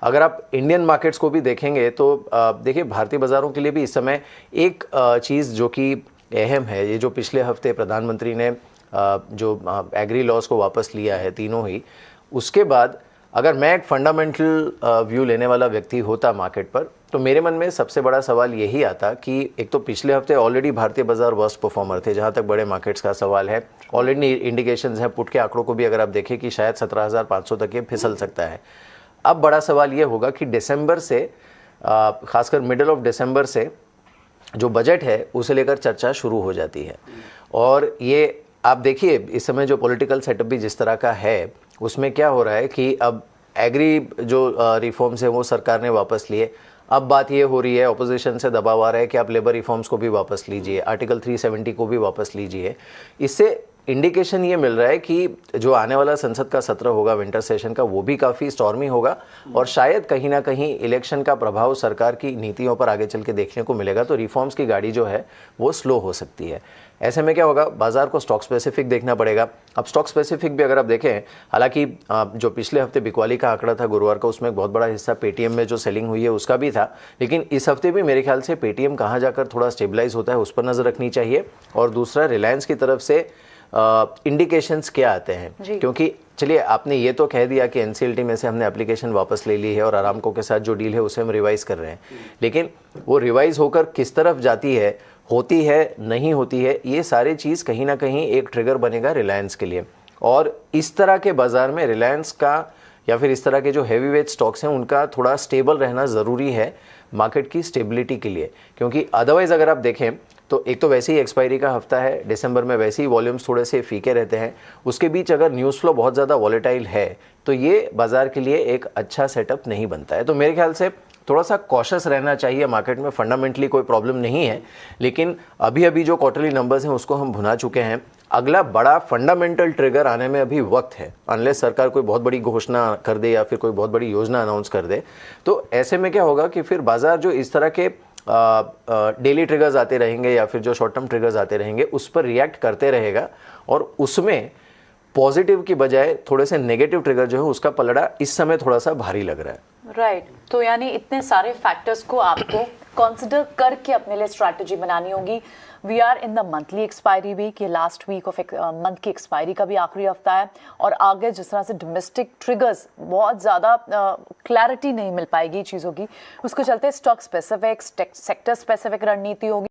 अगर आप Indian markets को भी देखेंगे तो देखिए भारतीय बाज़ारों के लिए भी इस समय एक चीज़ जो कि अहम है, ये जो पिछले हफ्ते प्रधानमंत्री ने जो एग्री लॉज को वापस लिया है तीनों ही, उसके बाद अगर मैं एक फंडामेंटल व्यू लेने वाला व्यक्ति होता मार्केट पर, तो मेरे मन में सबसे बड़ा सवाल यही आता कि एक तो पिछले हफ्ते ऑलरेडी भारतीय बाजार वर्स्ट परफॉर्मर थे जहां तक बड़े मार्केट्स का सवाल है। ऑलरेडी इंडिकेशंस हैं, पुट के आंकड़ों को भी अगर आप देखें कि शायद 17,500 तक ये फिसल सकता है। अब बड़ा सवाल ये होगा कि दिसंबर से, खासकर मिडल ऑफ दिसंबर से जो बजट है उसे लेकर चर्चा शुरू हो जाती है। और ये आप देखिए इस समय जो पॉलिटिकल सेटअप भी जिस तरह का है, उसमें क्या हो रहा है कि अब एग्री जो रिफॉर्म्स हैं वो सरकार ने वापस लिए। अब बात ये हो रही है, ऑपोजिशन से दबाव आ रहा है कि आप लेबर रिफॉर्म्स को भी वापस लीजिए, आर्टिकल 370 को भी वापस लीजिए। इससे इंडिकेशन ये मिल रहा है कि जो आने वाला संसद का सत्र होगा विंटर सेशन का, वो भी काफ़ी स्टॉर्मी होगा और शायद कहीं ना कहीं इलेक्शन का प्रभाव सरकार की नीतियों पर आगे चल के देखने को मिलेगा। तो रिफॉर्म्स की गाड़ी जो है वो स्लो हो सकती है। ऐसे में क्या होगा, बाजार को स्टॉक स्पेसिफिक देखना पड़ेगा। अब स्टॉक स्पेसिफिक भी अगर आप देखें, हालांकि जो पिछले हफ्ते बिकवाली का आंकड़ा था गुरुवार का, उसमें एक बहुत बड़ा हिस्सा पेटीएम में जो सेलिंग हुई है उसका भी था, लेकिन इस हफ्ते भी मेरे ख्याल से पेटीएम कहाँ जाकर थोड़ा स्टेबलाइज होता है उस पर नज़र रखनी चाहिए। और दूसरा, रिलायंस की तरफ से इंडिकेशंस क्या आते हैं, क्योंकि चलिए आपने ये तो कह दिया कि एनसीएलटी में से हमने एप्लीकेशन वापस ले ली है और अरामको के साथ जो डील है उसे हम रिवाइज कर रहे हैं, लेकिन वो रिवाइज होकर किस तरफ जाती है, होती है नहीं होती है, ये सारी चीज़ कहीं ना कहीं एक ट्रिगर बनेगा रिलायंस के लिए। और इस तरह के बाज़ार में रिलायंस का या फिर इस तरह के जो हैवी वेट स्टॉक्स हैं उनका थोड़ा स्टेबल रहना ज़रूरी है मार्केट की स्टेबिलिटी के लिए, क्योंकि अदरवाइज़ अगर आप देखें तो एक तो वैसे ही एक्सपायरी का हफ्ता है, दिसंबर में वैसे ही वॉल्यूम्स थोड़े से फीके रहते हैं, उसके बीच अगर न्यूज़ फ्लो बहुत ज़्यादा वॉलेटाइल है तो ये बाज़ार के लिए एक अच्छा सेटअप नहीं बनता है। तो मेरे ख्याल से थोड़ा सा कॉशस रहना चाहिए मार्केट में। फंडामेंटली कोई प्रॉब्लम नहीं है, लेकिन अभी अभी जो क्वार्टरली नंबर्स हैं उसको हम भुना चुके हैं। अगला बड़ा फंडामेंटल ट्रिगर आने में अभी वक्त है, अनलेस सरकार कोई बहुत बड़ी घोषणा कर दे या फिर कोई बहुत बड़ी योजना अनाउंस कर दे। तो ऐसे में क्या होगा कि फिर बाजार जो इस तरह के डेली ट्रिगर्स आते रहेंगे या फिर जो शॉर्ट टर्म ट्रिगर्स आते रहेंगे उस पर रिएक्ट करते रहेगा और उसमें पॉजिटिव की बजाय थोड़े से नेगेटिव ट्रिगर जो है उसका पलड़ा इस समय थोड़ा सा भारी लग रहा है। राइट तो यानी इतने सारे फैक्टर्स को आपको कंसिडर करके अपने लिए स्ट्रैटेजी बनानी होगी। We are in the monthly expiry week, ये लास्ट वीक ऑफ मंथ की एक्सपायरी का भी आखिरी हफ्ता है और आगे जिस तरह से डोमेस्टिक ट्रिगर्स बहुत ज़्यादा क्लैरिटी नहीं मिल पाएगी चीज़ों की, उसको चलते स्टॉक स्पेसिफिक सेक्टर स्पेसिफिक रणनीति होगी।